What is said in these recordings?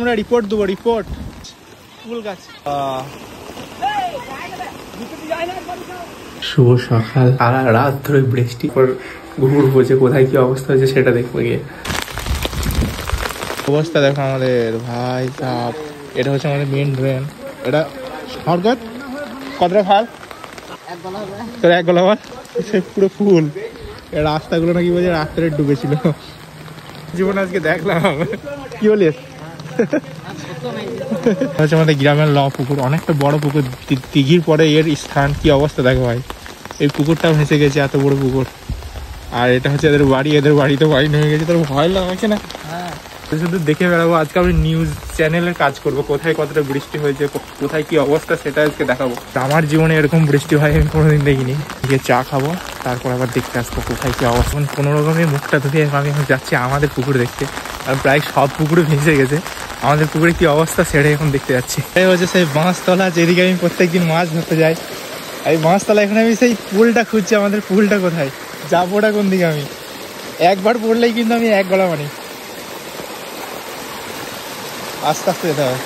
আমরা রিপোর্ট দেবো, রিপোর্ট ফুল গাছ। শুভ সকাল। সারা রাত ধরে বৃষ্টি পর ঘুর হচ্ছে, কোথায় কি অবস্থা হয়েছে সেটা দেখবো গিয়ে। অবস্থা দেখো আমাদের ভাই সাপ। এটা হচ্ছে আমাদের মেন ড্রেন। এটা হরকত কতটা ফাল তোর এক গলা বল, পুরো ফুল। এই রাস্তাগুলো নাকি বলছে রাত্রে ডুবেছিল। জীবন আজকে দেখলাম। কি বলিস? হচ্ছে আমাদের গ্রামের ল পুকুর, অনেকটা বড় পুকুর, দিঘির পরে এর স্থান। কি অবস্থা দেখো ভাই, এই পুকুরটাও ভেসে গেছে, এত বড় পুকুর। আর এটা হচ্ছে এদের বাড়ি, এদের বাড়িতে বাড়ি নেমে গেছে। তোর ভয় লাগছে না? শুধু দেখে বেড়াবো। আজকে আমি নিউজ চ্যানেলের কাজ করবো, কোথায় কতটা বৃষ্টি হয়েছে, কোথায় কি অবস্থা সেটা আজকে দেখাবো। আমার জীবনে এরকম বৃষ্টি হয় আমি কোনোদিন দেখিনি। গিয়ে চা খাবো, তারপর আবার দেখতে আসবো কোথায় কি অবস্থা। কোনো রকমে মুখটা ধুয়ে আমি যাচ্ছি আমাদের পুকুর দেখতে। আর প্রায় সব পুকুরে ভেসে গেছে, আমাদের পুকুরে কি অবস্থা সেটাই এখন দেখতে যাচ্ছি। এই হচ্ছে সেই বাঁশতলা, যেদিকে আমি প্রত্যেকদিন মাছ ধরতে যাই। এই বাঁশতলা, এখানে আমি সেই পুলটা খুঁজছি। আমাদের পুলটা কোথায়, যাবোটা কোন দিকে? আমি একবার পড়লেই কিন্তু আমি এক গলা মানি। আস্তে আস্তে যেতে হবে।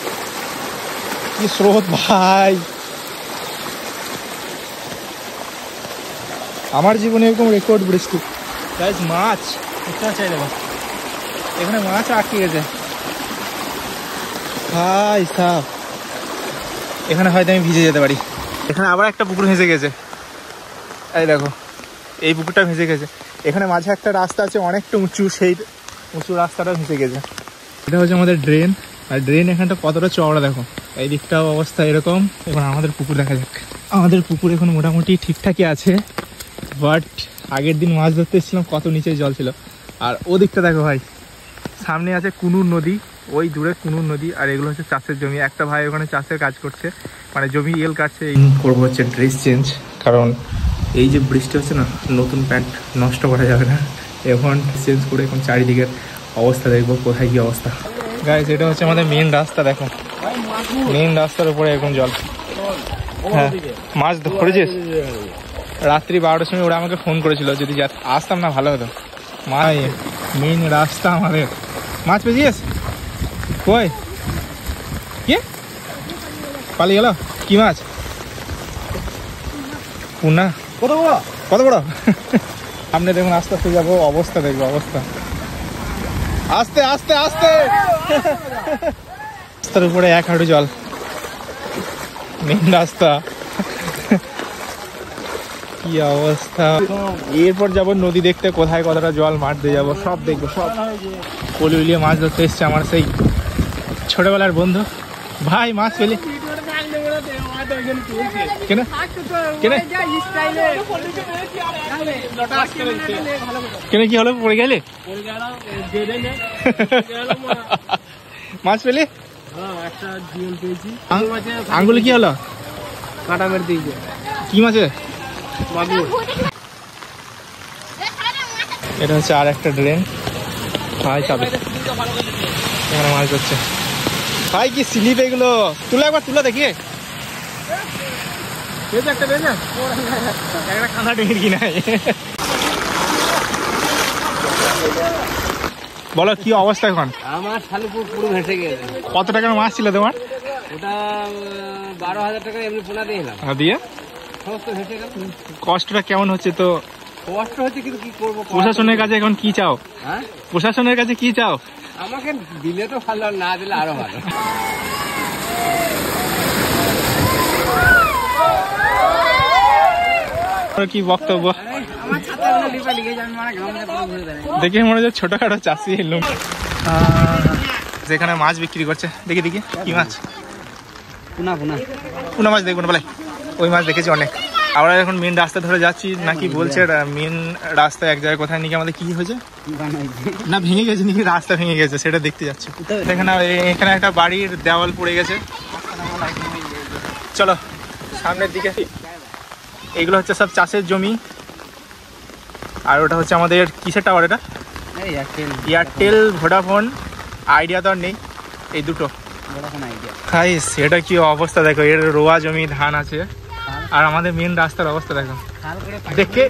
কি স্রোত ভাই, আমার জীবনে এরকম রেকর্ড বৃষ্টি। গাইস মাছ চাই দেখো, এখানে মাছ আটকে গেছে ভাই সাপ। এখানে হয়তো আমি ভিজে যেতে পারি। এখানে আবার একটা পুকুর ভেসে গেছে, এই দেখো এই পুকুরটা ভেসে গেছে। এখানে মাঝে একটা রাস্তা আছে অনেকটা উঁচু, সেই উঁচু রাস্তাটা ভেসে গেছে। এটা হচ্ছে আমাদের ড্রেন। আর ড্রেন এখানটা কতটা চওড়া দেখো, এই দিকটাও অবস্থা এরকম। এখন আমাদের পুকুর দেখা যাক। আমাদের পুকুর এখন মোটামুটি ঠিকঠাকই আছে, বাট আগের দিন মাছ ধরতে এসেছিলাম কত নিচে জল ছিল। আর ও দিকটা দেখো ভাই, সামনে আছে কুনুর নদী, ওই দূরে কুনুর নদী। আর এগুলো হচ্ছে চাষের জমি। একটা ভাই ওখানে চাষের কাজ করছে, মানে জমি এল কাটছে। করবো হচ্ছে ড্রেস চেঞ্জ, কারণ এই যে বৃষ্টি হচ্ছে না, নতুন প্যান্ট নষ্ট করা যাবে না। এখন চেঞ্জ করে এখন চারিদিকের অবস্থা দেখবো কোথায় কি অবস্থা। গাইস এটা হচ্ছে আমাদের মেন রাস্তা, দেখো মেন রাস্তার উপরে এখন জল। হ্যাঁ মাছ ধরেছিস? রাত্রি 12টার সময় ওরা আমাকে ফোন করেছিল, যদি আসতাম না ভালো হতো। মাছ মেন রাস্তা আমাদের। মাছ পেয়েছিস? কই কি পালিয়ে গেল? কি মাছ? পুনা? কত বড়, কত বড়? সামনে দেখুন, আস্তে আস্তে যাবো, অবস্থা দেখবো অবস্থা। আস্তে আস্তে আস্তে, রাস্তার উপরে এক হাঁটু জল, মেন রাস্তা। কি অবস্থা। এরপর যাবো নদী দেখতে, কোথায় কতটা জল, মাঠ দিয়ে যাবো, সব দেখবো সব। পলিউলিয়ে মাছ ধরতে এসছে আমার সেই ছোটবেলার বন্ধু ভাই। মাছ পেলি কেন? কি হলো, পড়ে গেলে? মাছ পেলি? আঙ্গুলে কি হলো? কাঁটা মেরে দিয়েছে। কি মাছে? এটা হচ্ছে আর একটা ড্রেন ভাই, চাপে এখানে মাছ ধরছে ভাই। কি স্লিপ এগুলো, তুলে একবার তুলে দেখি। বলো কি অবস্থা এখন? আমার শালিপুর পুরো ভেসে গেছে। কত টাকার মাছ ছিল তোমার? ওটা 12,000 টাকা এমনি পোনা দিয়েছিলাম। দিয়ে সমস্ত ভেসে গেল। কষ্টটা কেমন হচ্ছে? তো কষ্ট হচ্ছে, কিন্তু কি করবো। প্রশাসনের কাছে এখন কি চাও? হ্যাঁ প্রশাসনের কাছে কি চাও? আমাকে দিলে তো ভালো, না দিলে আরো ভালো। কি বক্তব্য? দেখে মনে হচ্ছে ছোটখাটো চাষি লোক যেখানে মাছ বিক্রি করছে। দেখি দেখি কি মাছ? পুনা মাছ দেখুন বলে, ওই মাছ দেখেছি অনেক। আমরা এখন মেন রাস্তা ধরে যাচ্ছি, নাকি বলছে মেন রাস্তা এক জায়গায় কোথায় নাকি আমাদের কি হয়েছে না, ভেঙে গেছে নাকি, রাস্তা ভেঙে গেছে, সেটা দেখতে যাচ্ছি। এখানে একটা বাড়ির দেওয়াল পড়ে গেছে। চলো সামনের দিকে। এগুলো হচ্ছে সব চাষের জমি। আর ওটা হচ্ছে আমাদের কিসের টাওয়ার? এটা এয়ারটেল, ভোডাফোন, আইডিয়া তো আর নেই, এই দুটো। গাইস এটা কি অবস্থা দেখো, এর রোয়া জমি, ধান আছে। আর আমাদের মেন রাস্তার অবস্থা দেখো, দেখে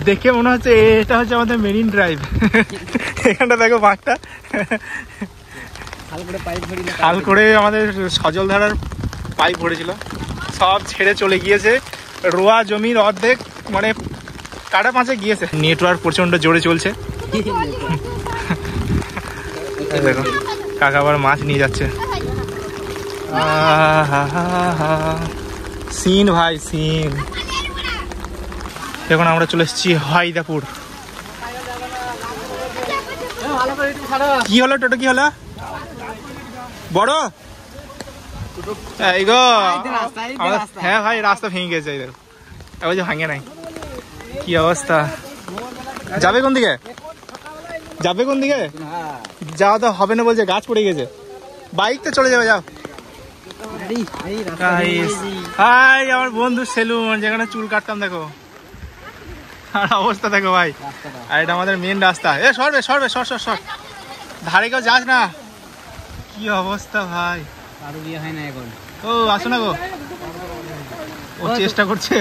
দেখে মনে হচ্ছে এটা হচ্ছে আমাদের মেরিন ড্রাইভ। এখানটা দেখো মাঠটা, খাল করে আমাদের সজল ধারার পাইপ ভরেছিল, সব ছেড়ে চলে গিয়েছে। রোয়া জমির অর্ধেক মানে কাটা পাঁচে গিয়েছে। নেটওয়ার্ক প্রচন্ড জোরে চলছে। দেখো কাকা আবার মাছ নিয়ে যাচ্ছে। সিন ভাই সিন। এখন আমরা চলে এসেছি হাইদাপুর। কি হলো টোটো, কি হলো বড়? এই গো হ্যাঁ ভাই রাস্তা ভেঙে গেছে, এই দেখো এবার যে ভাঙে নাই। কি অবস্থা, যাবে কোন দিকে, যাবে কোন দিকে? যাওয়া তো হবে না বলছে, গাছ পড়ে গেছে। বাইক তো চলে যাবে, যাও। হাই আমার বন্ধু সেলুন, যেখানে চুল কাটতাম, দেখো আর অবস্থা দেখো ভাই। আর এটা আমাদের মেন রাস্তা। এ সরবে সরবে, সর সর সর, ধারে কেউ যাস না। কি অবস্থা ভাই, কারো বিয়ে হয় না এখন। ও আসো না গো, ও চেষ্টা করছে।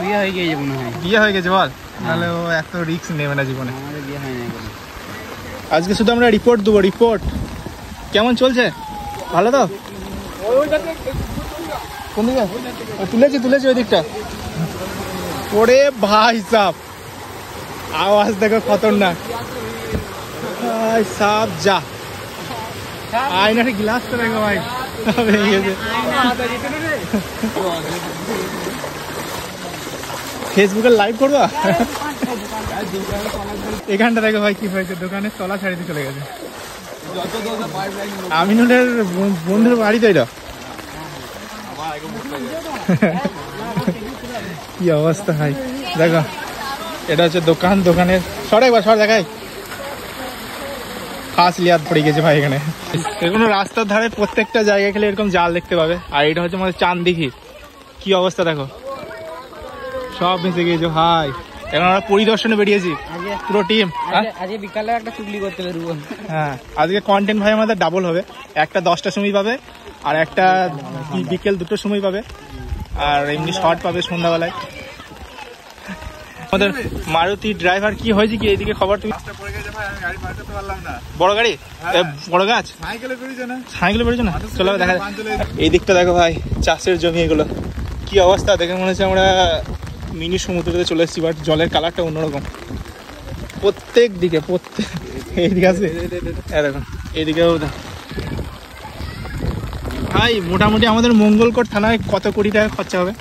বিয়ে হয়ে গিয়েছে মনে হয়। বিয়ে হয়ে গেছে বল, নাহলে ও এত রিস্ক নেবে না জীবনে। আমাদের বিয়ে হয় না এখন। আজকে শুধু আমরা রিপোর্ট দেবো। রিপোর্ট কেমন চলছে, ভালো তো? কোন দিকে তুলেছি, তুলেছি ওই দিকটা। ওরে ভাই সাপ, আওয়াজ দেখো খতরনাক ভাই সাপ। যা আয়নার গ্লাস তো দেখো ভাই ভেঙে গেছে। ফেসবুকে লাইভ করবা? এখানটা দেখো ভাই কি হয়েছে, দোকানের তলা ছাড়িতে চলে গেছে। আমিনুলের বন্ধুর বাড়ি তো এটা। কি অবস্থা ভাই দেখো, এটা হচ্ছে দোকান। দোকানের সর একবার, সর দেখাই। ফাঁস লিয়াদ পড়ে গেছে ভাই এখানে। এগুলো রাস্তার ধারে প্রত্যেকটা জায়গায় খেলে এরকম জাল দেখতে পাবে। আর এটা হচ্ছে আমাদের চাঁদদিঘি। কি অবস্থা দেখো, সব ভেসে গিয়েছে ভাই। এখন আমরা পরিদর্শনে বেরিয়েছি পুরো টিম। আজকে বিকালে একটা চুগলি করতে পারবো। হ্যাঁ আজকে কন্টেন্ট ভাই আমাদের ডাবল হবে। একটা 10টার সময় পাবে, আর একটা বিকেল 2টোর সময় পাবে, আর এমনি শর্ট পাবে সন্ধ্যাবেলায়। আমাদের মারুতি ড্রাইভার কি হয়েছে কি এইদিকে খবর? তুমি বড় গাড়ি, বড় গাছ, সাইকেলে বেরোছো না? চলো দেখা। এই দিকটা দেখো ভাই, চাষের জমি এগুলো। কি অবস্থা দেখে মনে হচ্ছে আমরা মিনি সমুদ্রতে চলে এসেছি, বাট জলের কালারটা অন্যরকম প্রত্যেক দিকে। প্রত্যেক এইদিকে আছে দেখুন, এইদিকেও ভাই মোটামুটি আমাদের মঙ্গলকোট থানায় কত কোটি টাকা খরচা হবে?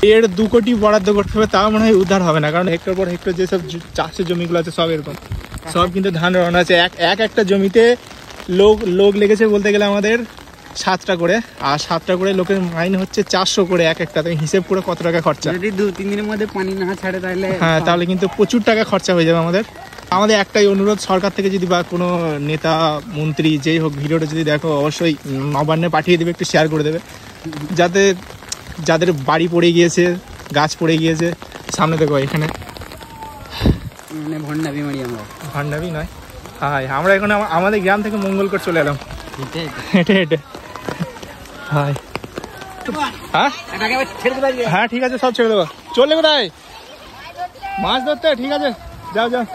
1.5-2 কোটি বরাদ্দ করতে হবে, তাও মনে হয় উদ্ধার হবে না। কারণ হেক্টর পর হেক্টর যেসব চাষের জমিগুলো আছে সব এরকম, সব কিন্তু ধান রওনা আছে। একটা জমিতে লোক লেগেছে বলতে গেলে আমাদের 7টা করে, আর 7টা করে লোকের মাইনে হচ্ছে 400 করে এক একটা। হিসেব করে কত টাকা খরচা। যদি 2-3 দিনের মধ্যে পানি না ছাড়ে তাহলে, হ্যাঁ তাহলে কিন্তু প্রচুর টাকা খরচা হয়ে যাবে আমাদের। আমাদের একটাই অনুরোধ, সরকার থেকে যদি বা কোনো নেতা মন্ত্রী যেই হোক ভিডিওটা যদি দেখো, অবশ্যই নবান্নে পাঠিয়ে দেবে, একটু শেয়ার করে দেবে, যাতে যাদের বাড়ি পড়ে গিয়েছে, গাছ পড়ে গিয়েছে। সামনে দেখো এখানে মানে ভন্ডাবি মারি আমরা। ভান্ডাবি নয়, হাই আমরা এখন আমাদের গ্রাম থেকে মঙ্গলকোট চলে এলাম হেঁটে হেঁটে। হাই হ্যাঁ হ্যাঁ ঠিক আছে, সব ছেড়ে দেবো। চললে কোথায়? মাছ ধরতে? ঠিক আছে যাও যাও।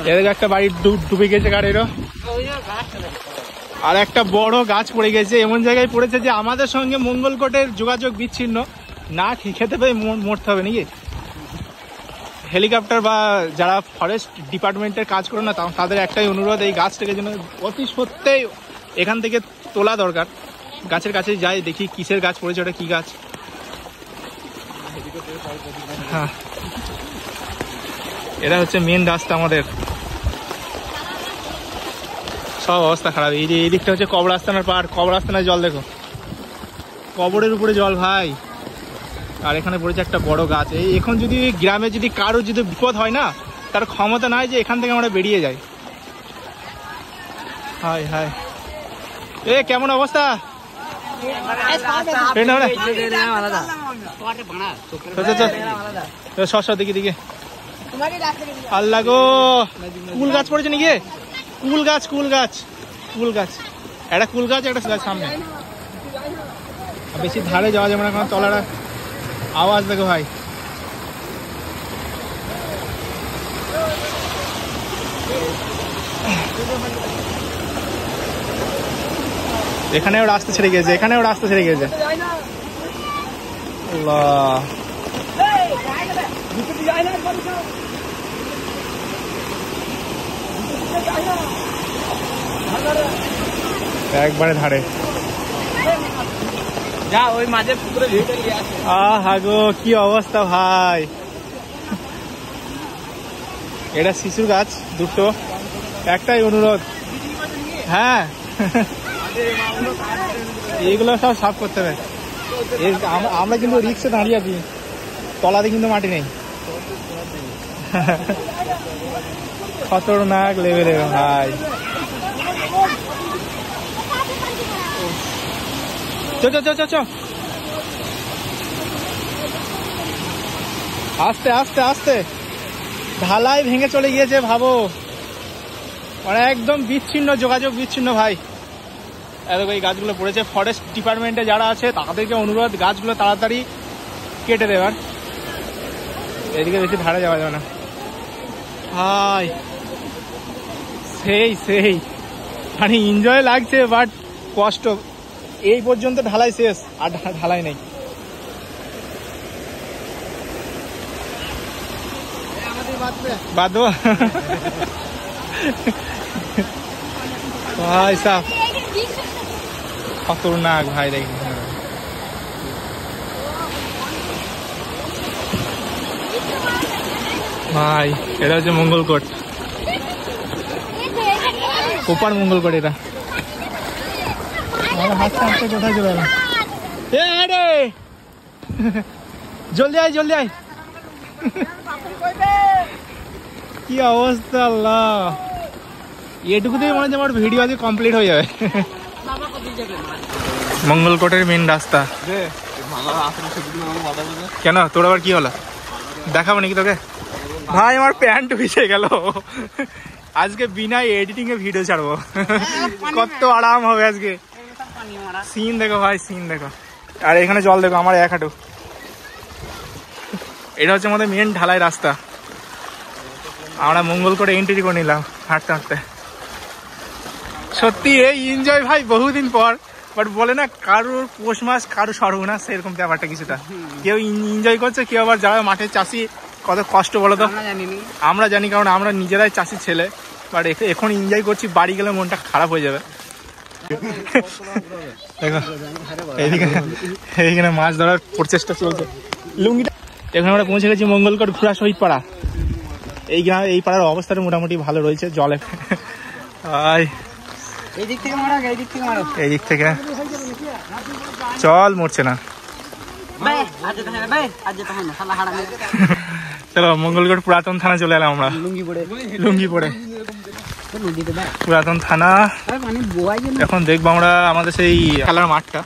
এদিকে একটা বাড়ি ডুবে গেছে গাড়িরও, আর একটা বড় গাছ পড়ে গেছে। এমন জায়গায় পড়েছে যে আমাদের সঙ্গে মঙ্গলকোটের যোগাযোগ বিচ্ছিন্ন। না খেতে পেয়ে মরতে হবে নাকি? হেলিকপ্টার বা যারা ফরেস্ট ডিপার্টমেন্টের কাজ করে না, তাদের একটাই অনুরোধ, এই গাছটাকে যেন অতি সত্যিই এখান থেকে তোলা দরকার। গাছের কাছে যাই, দেখি কিসের গাছ পড়েছে, ওটা কি গাছ। হ্যাঁ এটা হচ্ছে মেন রাস্তা আমাদের। সব অবস্থা খারাপ। এই যে এই দিকটা হচ্ছে কবরস্থানের পার। কবরস্থানের জল দেখো, কবরের উপরে জল ভাই। আর এখানে পড়েছে একটা বড় গাছ। এই এখন যদি গ্রামে যদি কারো যদি বিপদ হয় না, তার ক্ষমতা নাই যে এখান থেকে আমরা বেরিয়ে যাই। হাই হাই, এ কেমন অবস্থা? সর দিকে দিকে। আল্লাহ গো, কুল গাছ পড়েছে নাকি? কুল গাছ কুল গাছ কুল গাছ, একটা কুল গাছ একটা গাছ সামনে। বেশি ধারে যাওয়া যাবে না, কারণ তলাটা আওয়াজ দেখো ভাই। এখানেও রাস্তা ছেড়ে গেছে, এখানেও রাস্তা ছেড়ে গেছে। আল্লাহ, একবারে ধারে। যা ওই মাঝে পুকুরে ভিড়টা নিয়ে আসে। আহা গো, কি অবস্থা ভাই। এটা শিশুর গাছ দুটো, একটাই অনুরোধ, হ্যাঁ এইগুলো সব সাফ করতে হবে। আমরা কিন্তু রিক্সে দাঁড়িয়ে আছি, তলাতে কিন্তু মাটি নেই। খতরনাক লেভেলের ভাই। চ চ চ চ, আস্তে আস্তে আস্তে, ঢালাই ভেঙে চলে গিয়েছে ভাবো, মানে একদম বিচ্ছিন্ন যোগাযোগ, বিচ্ছিন্ন ভাই। এত এই গাছগুলো পড়েছে। ফরেস্ট ডিপার্টমেন্টে যারা আছে তাদেরকে অনুরোধ গাছগুলো তাড়াতাড়ি কেটে দেওয়ার, এদিকে বেশি ধারে যাওয়া যাবে না ভাই। সেই সেই মানে এনজয় লাগছে, বাট কষ্ট। এই পর্যন্ত ঢালাই শেষ, আর ঢালাই নেই। বাদ দেবো ভাই সাহ, খতরনাক ভাই। দেখি ভাই, এটা হচ্ছে মঙ্গলকোট, কোপার মঙ্গলকোট। এটা হাঁটতে হাঁটতে কোথায় চলে গেলাম? জলদি আয়, জলদি আয়। কি অবস্থা আল্লাহ, এটুকুতেই মনে হচ্ছে আমার ভিডিও আজকে কমপ্লিট হয়ে যাবে। মঙ্গলকোটের মেন রাস্তা। কেন, তোর আবার কি হলো? দেখাবো নাকি তোকে? ভাই আমার প্যান্ট ভিজে গেল, আজকে বিনা এডিটিং এ ভিডিও ছাড়বো। কত আরাম হবে আজকে। সিন দেখো ভাই, সিন দেখো। আর এখানে জল দেখো, আমার এক হাঁটু। এটা হচ্ছে আমাদের মেন ঢালাই রাস্তা। আমরা মঙ্গলকোটে এন্ট্রি করে নিলাম হাঁটতে হাঁটতে। সত্যি এই এনজয় ভাই বহুদিন পর। বাট বলে না, কারোর পৌষ মাস কারোর সর্বনাশ, সেরকম ব্যাপারটা কিছুটা। কেউ এনজয় করছে, কেউ আবার যারা মাঠে চাষি, কত কষ্ট বলো তো। আমরা জানি, কারণ আমরা নিজেরাই চাষির ছেলে। বাট এখন এনজয় করছি, বাড়ি গেলে মনটা খারাপ হয়ে যাবে। দেখো এইখানে মাছ ধরার প্রচেষ্টা চলছে। লুঙ্গিটা এখন আমরা পৌঁছে গেছি মঙ্গলকোট ঘোড়া শহীদ পাড়া। এই গ্রাম, এই পাড়ার অবস্থাটা মোটামুটি ভালো রয়েছে। জলে এই দিক থেকে চল, মরছে না। চলো মঙ্গলকোট পুরাতন থানা চলে এলাম আমরা, লুঙ্গি পরে। পুরাতন থানা। এখন দেখবো আমরা আমাদের সেই খেলার মাঠটা।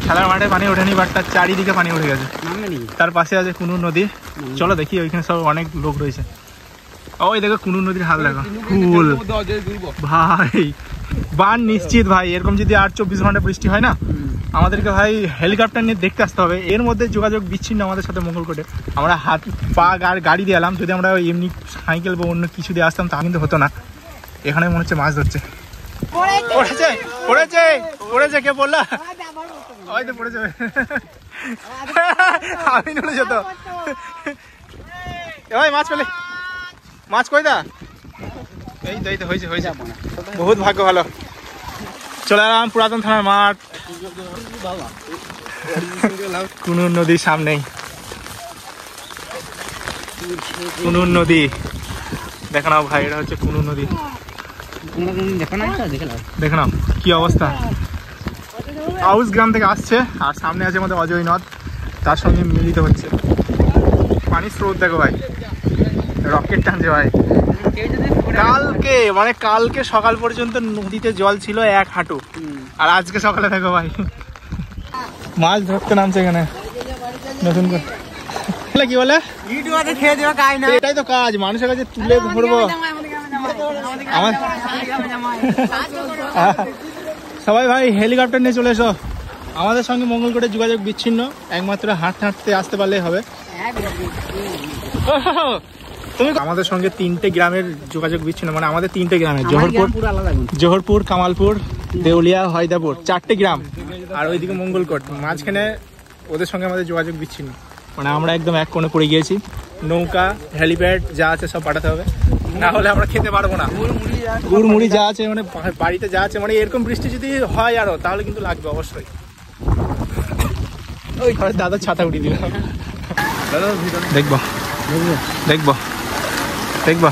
খেলার মাঠে পানি ওঠেনি, বাট তার চারিদিকে পানি উঠে গেছে। তার পাশে আছে কুনুর নদী। চলো দেখি, ওইখানে সব অনেক লোক রয়েছে। ওই দেখো কুনুর নদীর হাল দেখো, ফুল ভাই। বান নিশ্চিত ভাই, এরকম যদি 8-24 ঘন্টা বৃষ্টি হয় না, আমাদেরকে ভাই হেলিকপ্টার নিয়ে দেখতে আসতে হবে। এর মধ্যে যোগাযোগ বিচ্ছিন্ন আমাদের সাথে মঙ্গলকোটে। আমরা হাত পা গাড়ি দিয়ে এলাম। যদি আমরা এমনি সাইকেল বা অন্য কিছু দিয়ে আসতাম তা কিন্তু হতো না। এখানে মনে হচ্ছে মাছ ধরছে। পড়েছে পড়েছে পড়েছে, কে বললা? হয়তো পড়ে যাবে। আমি নড়ে যেত। ভাই মাছ পেলে, মাছ কই দা? এই তো এই তো হয়েছে হয়েছে, বহুত ভাগ্য ভালো। চলে এলাম পুরাতন থানার মাঠ, কুনুর নদীর সামনেই। কুনুর নদী দেখো নাও ভাই, এটা হচ্ছে কুনুর নদী। দেখো নাও কি অবস্থা। আউস গ্রাম থেকে আসছে, আর সামনে আছে আমাদের অজয় নদ, তার সঙ্গে মিলিত হচ্ছে। পানির স্রোত দেখো ভাই, রকেট টানছে ভাই। কালকে মানে কালকে সকাল পর্যন্ত নদীতে জল ছিল 1 হাঁটু, আর আজকে সকালে দেখো ভাই মাছ ধরতে নামছে এখানে নতুন করে। কি বলে, এটাই তো কাজ, মানুষের কাছে তুলে ধরবো। আমার সবাই ভাই হেলিকপ্টার নিয়ে চলে এসো। আমাদের সঙ্গে মঙ্গলকোটের যোগাযোগ বিচ্ছিন্ন, একমাত্র হাঁটতে হাঁটতে আসতে পারলেই হবে। তুমি আমাদের সঙ্গে 3টে গ্রামের যোগাযোগ বিচ্ছিন্ন, মানে আমাদের 3টে গ্রামের, আমার জোহরপুর, গ্রাম পুরো আলাদা কিন্তু। জোহরপুর, কামালপুর, দেউলিয়া, হয়দাপুর, 4টে গ্রাম, আর ওইদিকে মঙ্গলকোট, মাঝখানে ওদের সঙ্গে আমাদের যোগাযোগ বিচ্ছিন্ন। মানে আমরা একদম এক কোণে পড়ে গিয়েছি। নৌকা, হেলিপ্যাড যা আছে সব পাঠাতে হবে, না হলে আমরা খেতে পারবো না। গুড় মুড়ি যা আছে, মানে বাড়িতে যা আছে, মানে এরকম বৃষ্টি যদি হয় আরো তাহলে কিন্তু লাগবে অবশ্যই। ওই ঘরে দাদার ছাতা উঠিয়ে দিল। দেখবো দেখবো দেখবো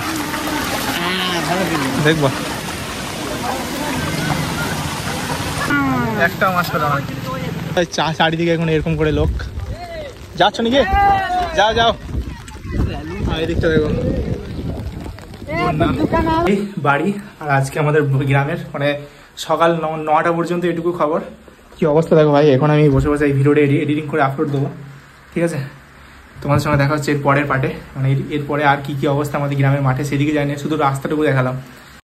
দেখবো একটা মাছ পেলাম। চারিদিকে এখন এরকম করে লোক যাচ্ছ নাকি? যাও যাও, এদিকটা দেখো এই বাড়ি। আর আজকে আমাদের গ্রামের মানে সকাল 9টা পর্যন্ত এটুকু খবর। কি অবস্থা দেখো ভাই, এখন আমি বসে বসে এই ভিডিওটা এডিটিং করে আপলোড দেবো, ঠিক আছে? তোমাদের সঙ্গে দেখা হচ্ছে এর পরের পার্টে, মানে এরপরে আর কি কি অবস্থা আমাদের গ্রামের মাঠে সেদিকে যাই না, শুধু রাস্তাটুকু দেখালাম।